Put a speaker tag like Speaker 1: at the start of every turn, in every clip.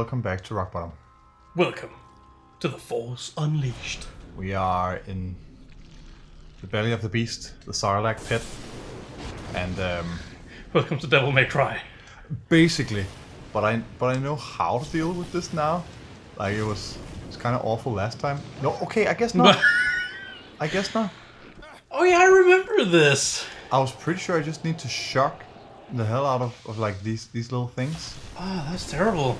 Speaker 1: welcome back to Rock Bottom.
Speaker 2: Welcome to the Force Unleashed.
Speaker 1: We are in the belly of the beast, the Sarlacc pit, and
Speaker 2: Welcome to Devil May Cry.
Speaker 1: basically, but I know how to deal with this now. Like it's kind of awful last time. No, okay, I guess not. I guess not.
Speaker 2: Oh yeah, I remember this.
Speaker 1: I was pretty sure I just need to shock the hell out of like these little things.
Speaker 2: Ah, that's terrible.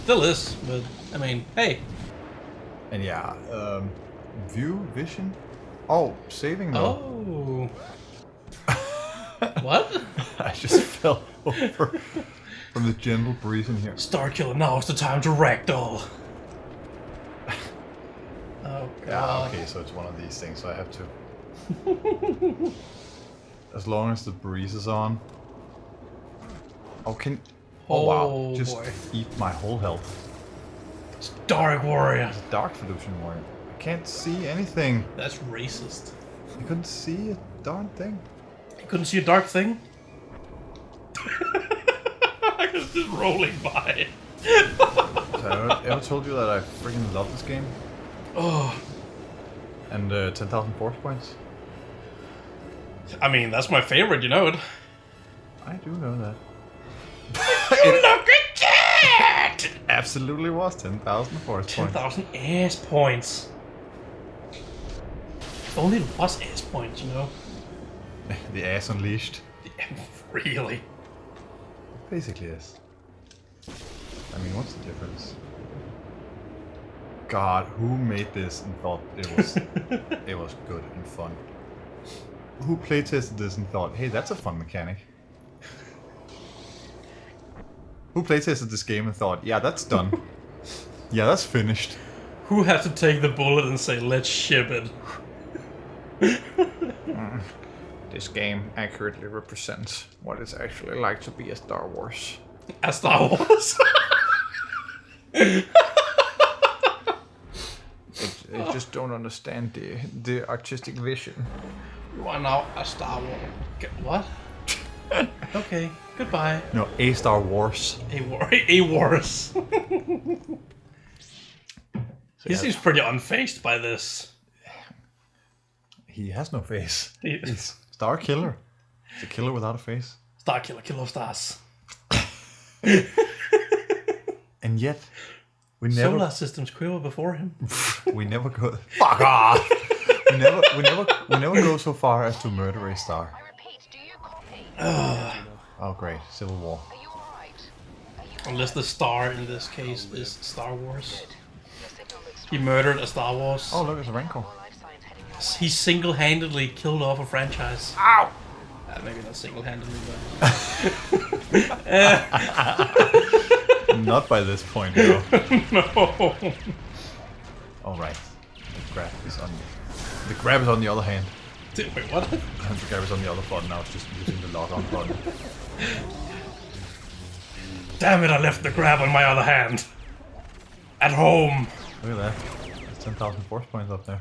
Speaker 2: Still is, but I mean, hey.
Speaker 1: And yeah, vision. Oh, saving though.
Speaker 2: Oh. What?
Speaker 1: I just fell over from the gentle breeze in here.
Speaker 2: Starkiller, now is the time to ragdoll. Oh god.
Speaker 1: Yeah, okay, so it's one of these things, so I have to... As long as the breeze is on. Oh, Oh wow, just
Speaker 2: boy.
Speaker 1: eat my whole health.
Speaker 2: It's Dark Warrior.
Speaker 1: It's a dark Fiducian warrior. I can't see anything.
Speaker 2: That's racist.
Speaker 1: I couldn't see a darn thing.
Speaker 2: You couldn't see a dark thing? I was just rolling by.
Speaker 1: So I ever told you that I freaking love this game?
Speaker 2: Oh.
Speaker 1: And 10,000 force points?
Speaker 2: I mean, that's my favorite, you know it.
Speaker 1: I do know that.
Speaker 2: You look at that!
Speaker 1: It absolutely was 10,000 force points.
Speaker 2: 10,000 ass points. If only it was ass points, you know?
Speaker 1: The ass unleashed.
Speaker 2: Really?
Speaker 1: Basically is. I mean, what's the difference? God, who made this and thought it was it was good and fun? Who playtested this and thought, hey, that's a fun mechanic? Who playtested this game and thought, yeah, that's done. Yeah, that's finished.
Speaker 2: Who had to take the bullet and say, let's ship it?
Speaker 1: This game accurately represents what it's actually like to be a Star Wars.
Speaker 2: A Star Wars?
Speaker 1: I just don't understand the artistic vision.
Speaker 2: You are now a Star Wars. What? Okay, goodbye.
Speaker 1: No, a Star Wars.
Speaker 2: A Wars. He seems pretty unfazed by this.
Speaker 1: He has no face.
Speaker 2: He-
Speaker 1: He's Star Killer. He's a killer without a face.
Speaker 2: Star Killer, Killer of Stars.
Speaker 1: And yet, we never
Speaker 2: Solar systems quiver before him.
Speaker 1: we never go. Fuck off! we never go so far as to murder a star.
Speaker 3: I repeat, do you copy?
Speaker 1: Oh great, Civil War.
Speaker 3: Are you alright?
Speaker 2: Unless the star in this case is Star Wars.
Speaker 3: Your signal looks
Speaker 2: He murdered a Star Wars.
Speaker 1: Oh look, it's a Rancor.
Speaker 3: life signs heading your
Speaker 2: He single-handedly killed off a franchise.
Speaker 1: Ow!
Speaker 2: Maybe not single-handedly,
Speaker 1: Not by this point, no.
Speaker 2: but... No.
Speaker 1: All right, the grab is on. The grab is on the other hand.
Speaker 2: Wait, what?
Speaker 1: The grab is on the other button. I was just using the lock on button.
Speaker 2: Damn it, I left the grab on my other hand. At home.
Speaker 1: Look at that. There's 10,000 force points up there.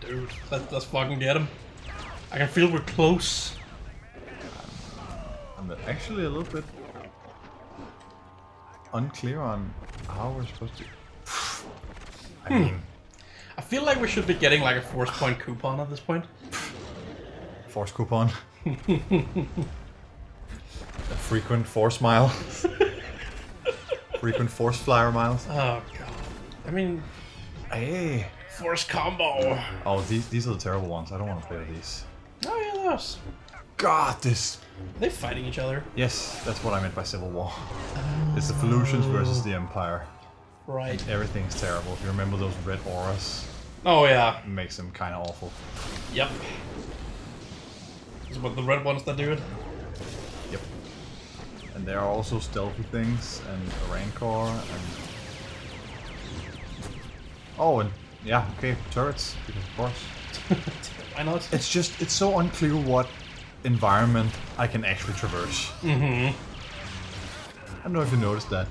Speaker 2: Dude, let's fucking get him. I can feel we're close.
Speaker 1: I'm actually a little bit unclear on how we're supposed to. I mean,
Speaker 2: I feel like we should be getting like a force point coupon at this point.
Speaker 1: force coupon. A frequent force mile. Frequent force flyer miles.
Speaker 2: Oh god. I mean,
Speaker 1: Hey.
Speaker 2: force combo.
Speaker 1: Oh, these are the terrible ones. I don't want to play with these.
Speaker 2: Oh yeah, those.
Speaker 1: God, this.
Speaker 2: Are they fighting each other?
Speaker 1: Yes, that's what I meant by Civil War. It's the Felucians versus the Empire.
Speaker 2: Right.
Speaker 1: Everything's terrible. If you remember those red auras,
Speaker 2: Oh yeah.
Speaker 1: it makes them kind of awful.
Speaker 2: Yep. Is what the red ones that do it?
Speaker 1: Yep. And there are also stealthy things and a Rancor and... Oh, and yeah, okay, turrets, because of course.
Speaker 2: Why not?
Speaker 1: It's so unclear what environment I can actually traverse.
Speaker 2: Mm-hmm.
Speaker 1: I don't know if you noticed that.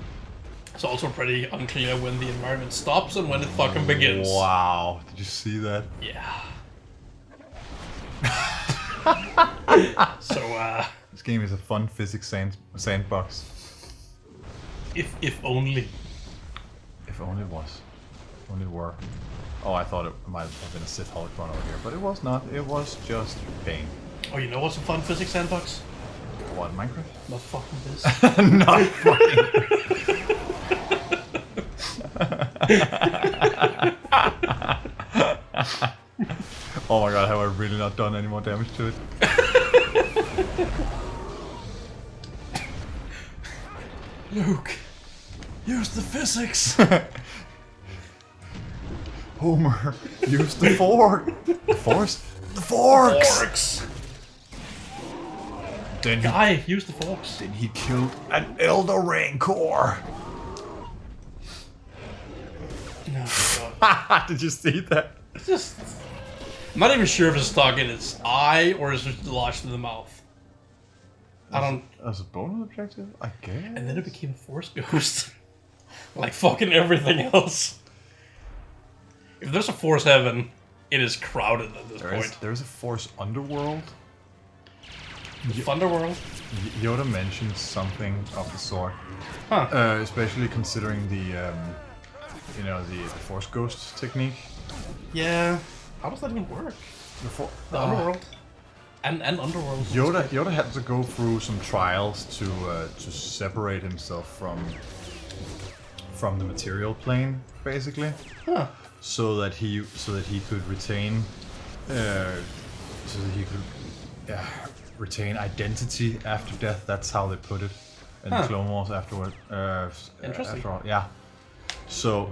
Speaker 2: It's also pretty unclear when the environment stops and when it fucking begins.
Speaker 1: Wow, did you see that?
Speaker 2: Yeah. So,
Speaker 1: This game is a fun physics sandbox.
Speaker 2: If only.
Speaker 1: If only it was. If only it were. Oh, I thought it might have been a Sith holocron over here, but it was not. It was just pain.
Speaker 2: Oh, you know what's a fun physics sandbox?
Speaker 1: What, Minecraft?
Speaker 2: Not fucking this.
Speaker 1: Not fucking. Oh my god, have I really not done any more damage to it?
Speaker 2: Luke, use the physics.
Speaker 1: Homer, use the fork. The force? The forks!
Speaker 2: Forks.
Speaker 1: Then he,
Speaker 2: Guy, use the forks.
Speaker 1: then he killed an Elder Rancor.
Speaker 2: No, God.
Speaker 1: Did you see that?
Speaker 2: It's just. I'm not even sure if it's stuck in its eye or is it lodged in the mouth. I don't.
Speaker 1: As a bonus objective, I guess.
Speaker 2: And then it became a force ghost. Like fucking everything else. If there's a force heaven, it is crowded at this point.
Speaker 1: There is a force underworld.
Speaker 2: The Thunderworld?
Speaker 1: Yoda mentioned something of the sort,
Speaker 2: Huh.
Speaker 1: especially considering the, the force ghost technique.
Speaker 2: Yeah. How does that even work? The Underworld? And Underworld.
Speaker 1: Yoda had to go through some trials to separate himself from the material plane, basically.
Speaker 2: Huh.
Speaker 1: So that he could retain retain identity after death. That's how they put it in the Clone Wars afterward.
Speaker 2: Interesting.
Speaker 1: After all, yeah. So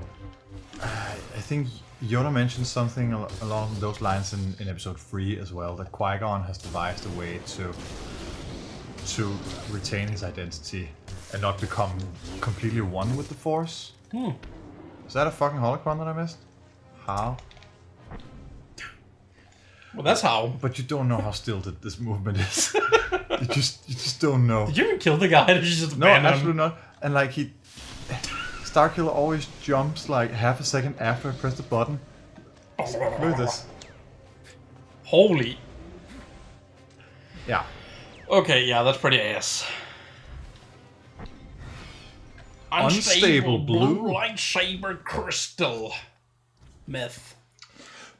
Speaker 1: I think Yoda mentioned something along those lines in episode 3 as well. That Qui-Gon has devised a way to retain his identity and not become completely one with the Force. Is that a fucking holocron that I missed? How?
Speaker 2: Well, that's how.
Speaker 1: But you don't know how stilted this movement is. you just don't know.
Speaker 2: Did you even kill the guy? Did you just
Speaker 1: No,
Speaker 2: abandon him?
Speaker 1: absolutely not. And like Starkiller always jumps like half a second after I press the button. Look at this.
Speaker 2: Holy.
Speaker 1: Yeah.
Speaker 2: Okay, yeah, that's pretty ass.
Speaker 1: Unstable blue
Speaker 2: lightsaber crystal. Myth.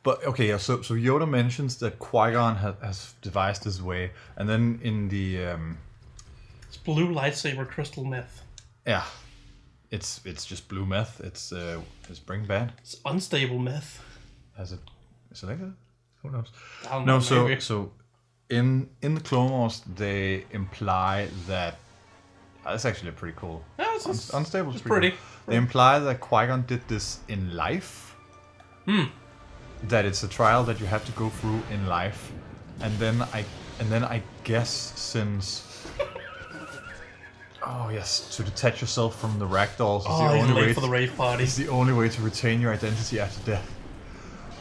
Speaker 1: But okay, yeah. So Yoda mentions that Qui-Gon has devised this way, and then in the
Speaker 2: It's blue lightsaber crystal myth.
Speaker 1: yeah, it's just blue meth. It's Bring Bad.
Speaker 2: It's unstable myth.
Speaker 1: Has it selected? Who knows?
Speaker 2: I don't
Speaker 1: No,
Speaker 2: know, maybe.
Speaker 1: so in the Clone Wars they imply that that's actually a pretty cool.
Speaker 2: Yeah, it's
Speaker 1: Unstable is
Speaker 2: it's
Speaker 1: pretty.
Speaker 2: pretty.
Speaker 1: Cool. They imply that Qui-Gon did this in life. That it's a trial that you have to go through in life, and then I guess since. Oh yes, to detach yourself from the ragdolls is
Speaker 2: Oh,
Speaker 1: the
Speaker 2: he's
Speaker 1: only
Speaker 2: late
Speaker 1: way.
Speaker 2: for the rave party.
Speaker 1: It's the only way to retain your identity after death.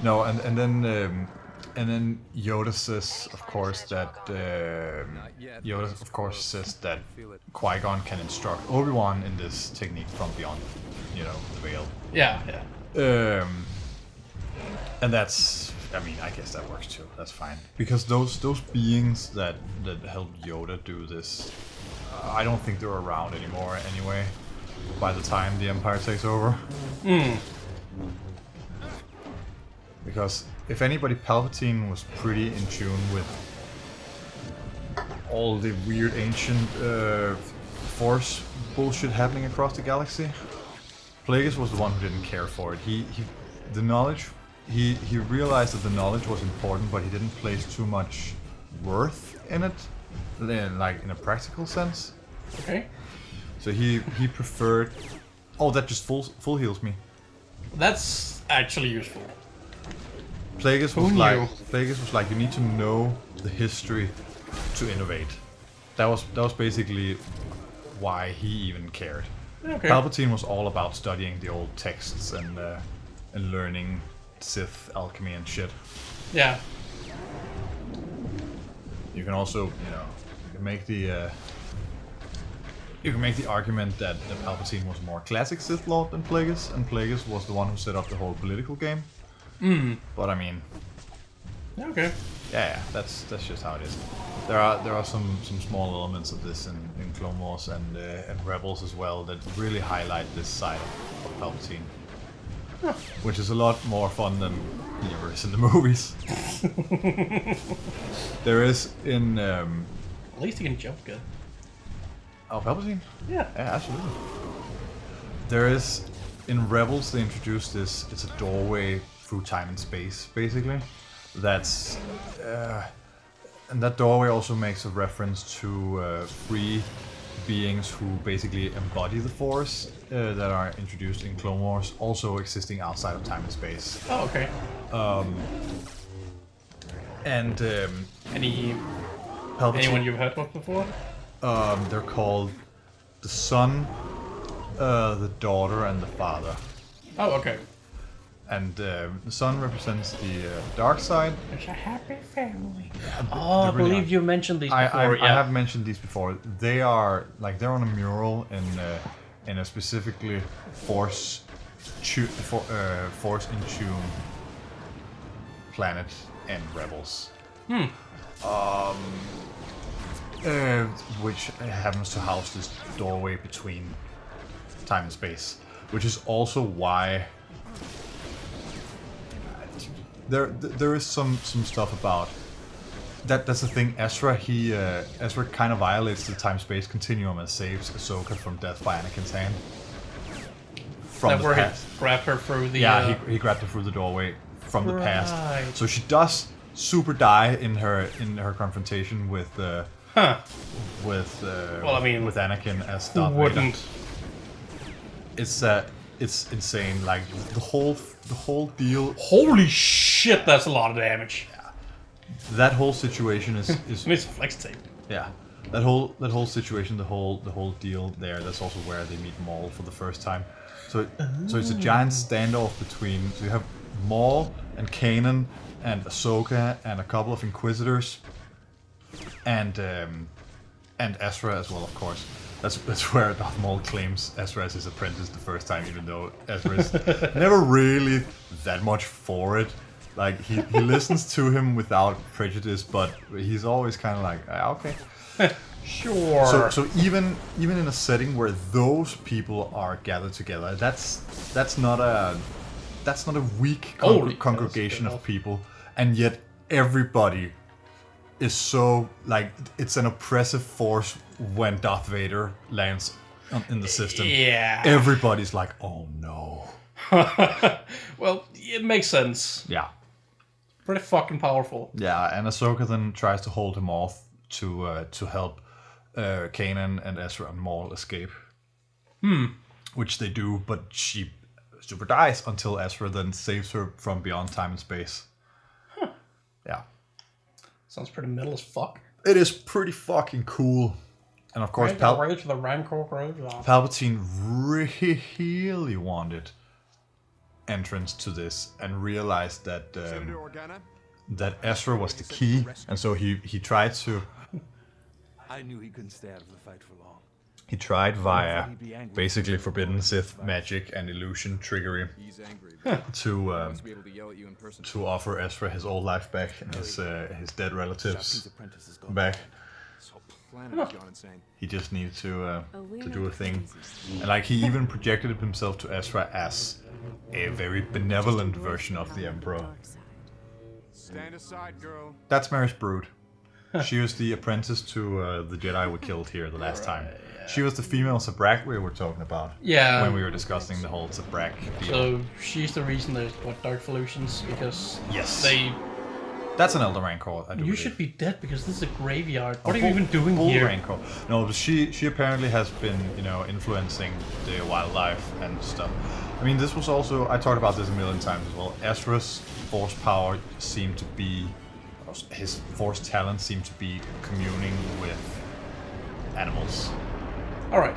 Speaker 1: No, and then Yoda says, of course, that Qui-Gon can instruct Obi-Wan in this technique from beyond, the veil.
Speaker 2: Yeah.
Speaker 1: And that's, I mean, I guess that works too. That's fine because those beings that helped Yoda do this, I don't think they're around anymore. Anyway, by the time the Empire takes over. Because if anybody, Palpatine was pretty in tune with all the weird ancient Force bullshit happening across the galaxy. Plagueis was the one who didn't care for it. He realized that the knowledge was important, but he didn't place too much worth in it, like in a practical sense.
Speaker 2: Okay.
Speaker 1: So he preferred. Oh, that just full heals me.
Speaker 2: That's actually useful.
Speaker 1: Plagueis
Speaker 2: Who
Speaker 1: was
Speaker 2: knew?
Speaker 1: like, you need to know the history to innovate. That was basically why he even cared.
Speaker 2: Okay.
Speaker 1: Palpatine was all about studying the old texts and learning Sith alchemy and shit.
Speaker 2: Yeah.
Speaker 1: You can also, you can make the argument that Palpatine was more classic Sith Lord than Plagueis, and Plagueis was the one who set up the whole political game. But I mean,
Speaker 2: Okay.
Speaker 1: yeah, that's just how it is. there are some small elements of this in Clone Wars and Rebels as well that really highlight this side of Palpatine, which is a lot more fun than there is in the movies. There is in
Speaker 2: At least he can jump good.
Speaker 1: Palpatine.
Speaker 2: Yeah.
Speaker 1: Yeah, absolutely. There is in Rebels they introduced this. It's a doorway through time and space, basically. That's and that doorway also makes a reference to three beings who basically embody the Force that are introduced in Clone Wars, also existing outside of time and space.
Speaker 2: Oh, okay.
Speaker 1: And Palpatine,
Speaker 2: Anyone you've heard of before?
Speaker 1: they're called the Son, the Daughter, and the Father.
Speaker 2: Oh, okay.
Speaker 1: And the Son represents the dark side.
Speaker 2: It's a happy family.
Speaker 1: They
Speaker 2: Oh, I
Speaker 1: really
Speaker 2: believe
Speaker 1: are.
Speaker 2: you mentioned these before.
Speaker 1: I have mentioned these before. They are like they're on a mural in a specifically force in tune planet and Rebels. Which happens to house this doorway between time and space, which is also why there is some stuff about that. That's the thing. Ezra Ezra kind of violates the time space continuum and saves Ahsoka from death by Anakin's hand. From
Speaker 2: That
Speaker 1: the
Speaker 2: where
Speaker 1: past.
Speaker 2: he grabbed her through the.
Speaker 1: Yeah, he grabbed her through the doorway from the
Speaker 2: Right.
Speaker 1: past. So she does super die in her confrontation with
Speaker 2: Huh. Well, I mean,
Speaker 1: with Anakin as
Speaker 2: Who
Speaker 1: Darth Vader.
Speaker 2: wouldn't?
Speaker 1: It's insane. Like the whole deal.
Speaker 2: Holy shit, that's a lot of damage.
Speaker 1: That whole situation is
Speaker 2: And it's flex tape.
Speaker 1: yeah. That whole situation, the whole deal there. That's also where they meet Maul for the first time. So it's a giant standoff between. So you have Maul and Kanan and Ahsoka and a couple of Inquisitors, and Ezra as well, of course. That's where Darth Maul claims Ezra as his apprentice the first time, even though Ezra's never really that much for it. Like he listens to him without prejudice, but he's always kind of like, okay.
Speaker 2: Sure.
Speaker 1: So even in a setting where those people are gathered together, that's not a weak
Speaker 2: Holy
Speaker 1: congregation
Speaker 2: hell,
Speaker 1: of people, and yet everybody is so like it's an oppressive force when Darth Vader lands in the system.
Speaker 2: Yeah.
Speaker 1: Everybody's like, oh no.
Speaker 2: Well, it makes sense.
Speaker 1: Yeah.
Speaker 2: Pretty fucking powerful.
Speaker 1: Yeah, and Ahsoka then tries to hold him off to help Kanan and Ezra and Maul escape. Which they do, but she super dies until Ezra then saves her from beyond time and space. Yeah.
Speaker 2: Sounds pretty metal as fuck.
Speaker 1: It is pretty fucking cool. And of course,
Speaker 2: Right to the Rancor Graveyard.
Speaker 1: Palpatine really wanted entrance to this and realized that that Ezra was the key, and so he tried to.
Speaker 4: I knew he couldn't stay out of the fight for long.
Speaker 1: He tried via basically forbidden Sith magic and illusion trickery
Speaker 5: He's angry. But
Speaker 1: to
Speaker 5: wants to be able to yell at you in person.
Speaker 1: to offer Ezra his old life back and his dead
Speaker 4: His
Speaker 1: relatives
Speaker 4: apprentice is gone.
Speaker 1: back.
Speaker 5: This whole planet has gone insane.
Speaker 1: He just needed to do a thing, and like he even projected himself to Ezra as a very benevolent version of the Emperor.
Speaker 5: Stand aside, girl.
Speaker 1: That's Maris Brood. She was the apprentice to the Jedi we killed here the last time. She was the female Sabrak we were talking about.
Speaker 2: Yeah.
Speaker 1: When we were discussing the whole Sabrak deal.
Speaker 2: So she's the reason there's Dark Evolutions, because
Speaker 1: Yes. That's an Elder Rancor, I do
Speaker 2: You
Speaker 1: believe.
Speaker 2: should be dead because this is a graveyard. What are you
Speaker 1: Bull-
Speaker 2: even doing
Speaker 1: Bull
Speaker 2: here?
Speaker 1: Rancor. No, but she apparently has been, influencing the wildlife and stuff. I mean, this was also, I talked about this a million times as well. Ezra's force power seemed to be, his force talent seemed to be communing with animals.
Speaker 2: Alright,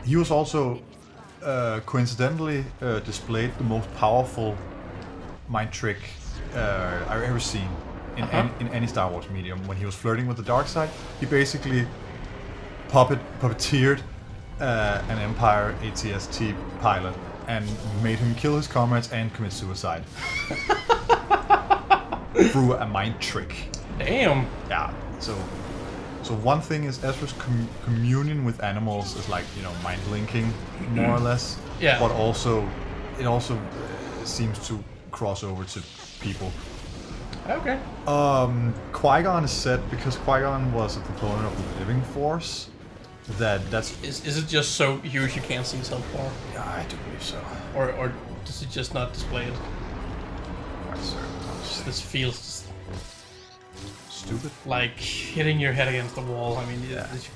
Speaker 1: He was also coincidentally displayed the most powerful mind trick I've ever seen in any Star Wars medium. When he was flirting with the dark side, he basically puppeteered an Empire ATST pilot and made him kill his comrades and commit suicide through a mind trick.
Speaker 2: Damn.
Speaker 1: Yeah, So one thing is Ezra's communion with animals is like, you know, mind linking more or less.
Speaker 2: Yeah.
Speaker 1: But also, it also seems to cross over to people.
Speaker 2: Okay.
Speaker 1: Qui-Gon is said, because Qui-Gon was a proponent of the living force, that's...
Speaker 2: Is it just so huge you can't see himself more?
Speaker 1: Yeah, I do believe so.
Speaker 2: Or does it just not display it?
Speaker 1: Quite certain, honestly.
Speaker 2: This feels
Speaker 1: Stupid.
Speaker 2: like hitting your head against the wall. I mean,
Speaker 1: Yeah.
Speaker 2: there's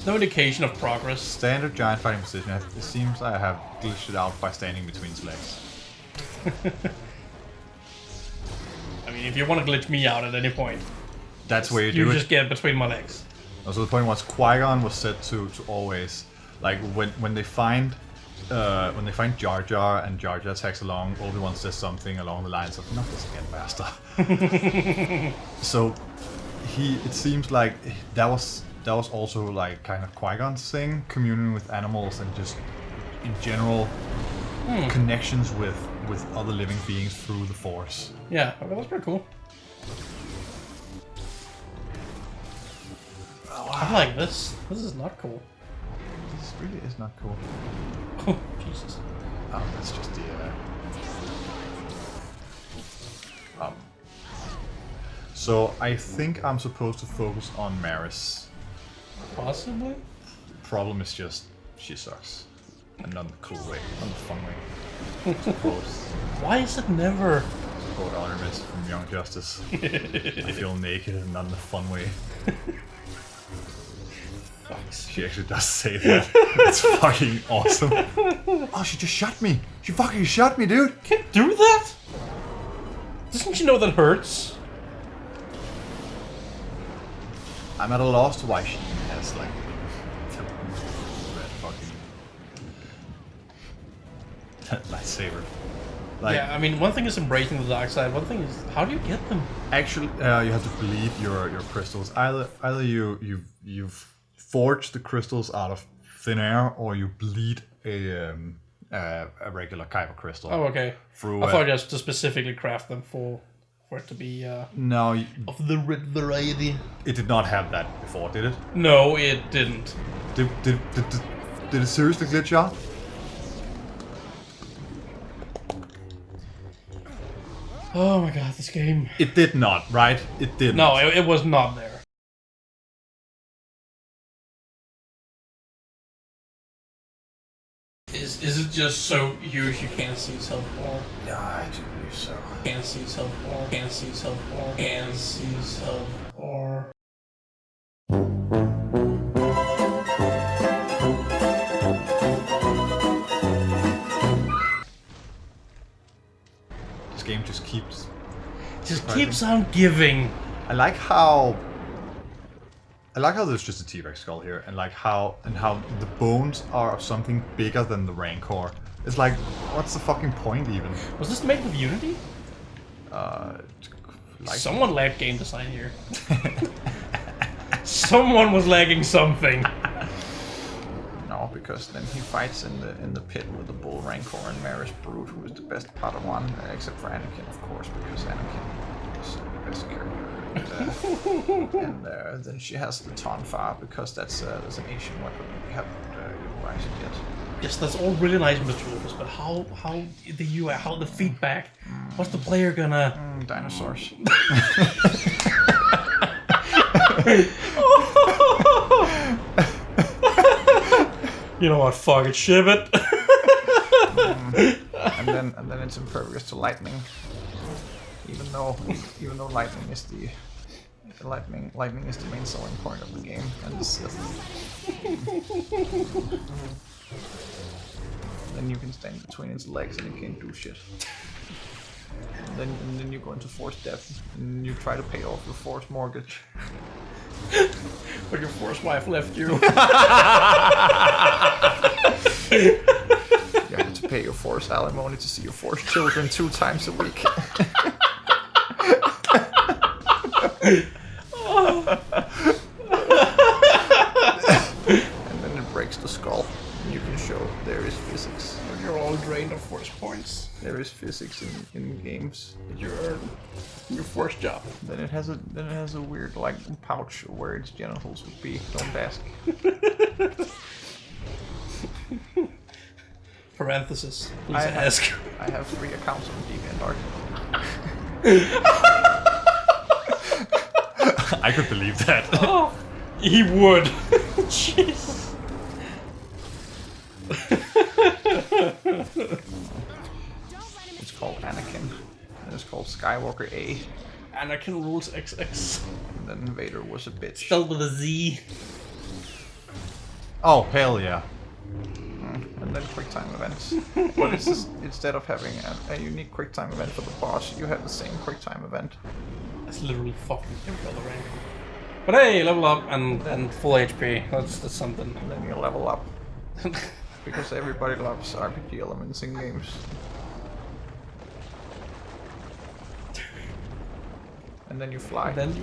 Speaker 2: no indication of progress.
Speaker 1: Standard giant fighting position. It seems I have glitched it out by standing between his legs.
Speaker 2: I mean, if you want to glitch me out at any point,
Speaker 1: That's where you
Speaker 2: you
Speaker 1: do
Speaker 2: just
Speaker 1: it.
Speaker 2: get between my legs.
Speaker 1: Also, the point was Qui-Gon was said to always, like, when they find Jar Jar and Jar Jar tags along, Obi-Wan says something along the lines of "Not this again, bastard." So it seems like that was also like kind of Qui-Gon's thing, communing with animals and just in general connections with other living beings through the Force.
Speaker 2: Yeah, okay, that's pretty cool. I like this. This is not cool.
Speaker 1: This really is not cool.
Speaker 2: Oh, Jesus.
Speaker 1: Oh, that's just the. So I think I'm supposed to focus on Maris.
Speaker 2: Possibly?
Speaker 1: Problem is just she sucks, and not in the cool way, not in the fun way. To quote,
Speaker 2: Why is it never?
Speaker 1: quote Artemis from Young Justice. I feel naked and not in the fun way. She actually does say that. It's fucking awesome. Oh, she just shot me. She fucking shot me, dude.
Speaker 2: Can't do that? Doesn't she know that hurts?
Speaker 1: I'm at a loss to why she has like red fucking lightsaber. Like,
Speaker 2: Yeah, I mean, one thing is embracing the dark side. One thing is, how do you get them?
Speaker 1: actually, you have to believe your crystals. Either you've forged the crystals out of thin air, or you bleed a regular kyber crystal.
Speaker 2: Oh, okay.
Speaker 1: Through
Speaker 2: I thought you had to specifically craft them for it to be
Speaker 1: no,
Speaker 2: of the red variety.
Speaker 1: it did not have that before, did it?
Speaker 2: No, it didn't.
Speaker 1: Did it seriously glitch out?
Speaker 2: Oh my god, this game.
Speaker 1: It did not, right? It didn't.
Speaker 2: No, it was not there. Is it just so huge you can't see yourself more?
Speaker 1: Yeah, I do believe so.
Speaker 2: Can't see yourself more. Can't see yourself more. Can't see yourself more.
Speaker 1: This game just keeps.
Speaker 2: Just
Speaker 1: surprising.
Speaker 2: keeps on giving.
Speaker 1: I like how there's just a T-Rex skull here, and how the bones are of something bigger than the Rancor. It's like, what's the fucking point even?
Speaker 2: Was this made with Unity?
Speaker 1: Like,
Speaker 2: Someone lagged game design here. Someone was lagging something.
Speaker 1: no, because then he fights in the pit with the Bull Rancor and Maris Brood, who is the best Padawan, except for Anakin, of course, because Anakin is the best character. And then she has the Tonfa, because that's an Asian weapon we haven't utilized yet.
Speaker 2: Yes, that's all really nice, Mr. Lucas, but how the feedback? What's the player gonna?
Speaker 1: Dinosaurs.
Speaker 2: You know what? Fuck it, ship it.
Speaker 1: and then it's impervious to lightning. Even though lightning is the lightning is the main selling point of the game, and the Sith. Then you can stand between its legs and you can't do shit. And then you go into forced death and you try to pay off your forced mortgage.
Speaker 2: But your forced wife left you.
Speaker 1: You have to pay your forced alimony to see your forced children 2 times a week. And then it breaks the skull. And you can show there is physics.
Speaker 2: You're all drained of force points.
Speaker 1: There is physics in games.
Speaker 2: Your first job.
Speaker 1: Then it has a weird like pouch where its genitals would be. Don't ask.
Speaker 2: Parenthesis. Please
Speaker 1: I
Speaker 2: ask.
Speaker 1: I have 3 accounts on DeviantArt. I could believe that.
Speaker 2: Oh, he would. Jeez.
Speaker 1: It's called Anakin. And it's called Skywalker A.
Speaker 2: Anakin rules XX.
Speaker 1: And then Vader was a bitch.
Speaker 2: Spelled with a Z.
Speaker 1: Oh hell yeah! And then quick time events. But it's just, instead of having a unique quick time event for the boss, you have the same quick time event.
Speaker 2: That's literally fucking every other rank. But hey, level up and full HP. That's something.
Speaker 1: And then you level up. Because everybody loves RPG elements in games. And then you fly.
Speaker 2: Then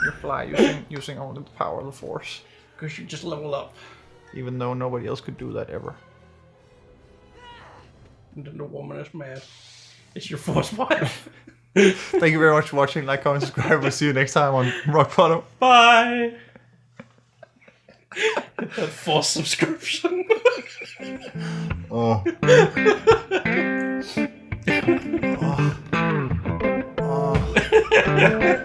Speaker 1: You fly using only the power of the Force.
Speaker 2: because you just level up.
Speaker 1: Even though nobody else could do that ever.
Speaker 2: And then the woman is mad. It's your first wife.
Speaker 1: Thank you very much for watching. Like, comment, subscribe. We'll see you next time on Rock Bottom.
Speaker 2: Bye. That forced subscription.
Speaker 1: Oh. Oh. Oh.